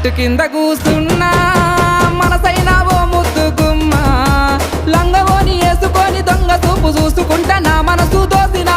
చెట్టు కింద కూసున్నా మనసైనా ఓ ముద్దు గుమ్మ లంగవోని వేసుకొని దొంగ చూపు చూసుకుంటా నా మనసు దోసిన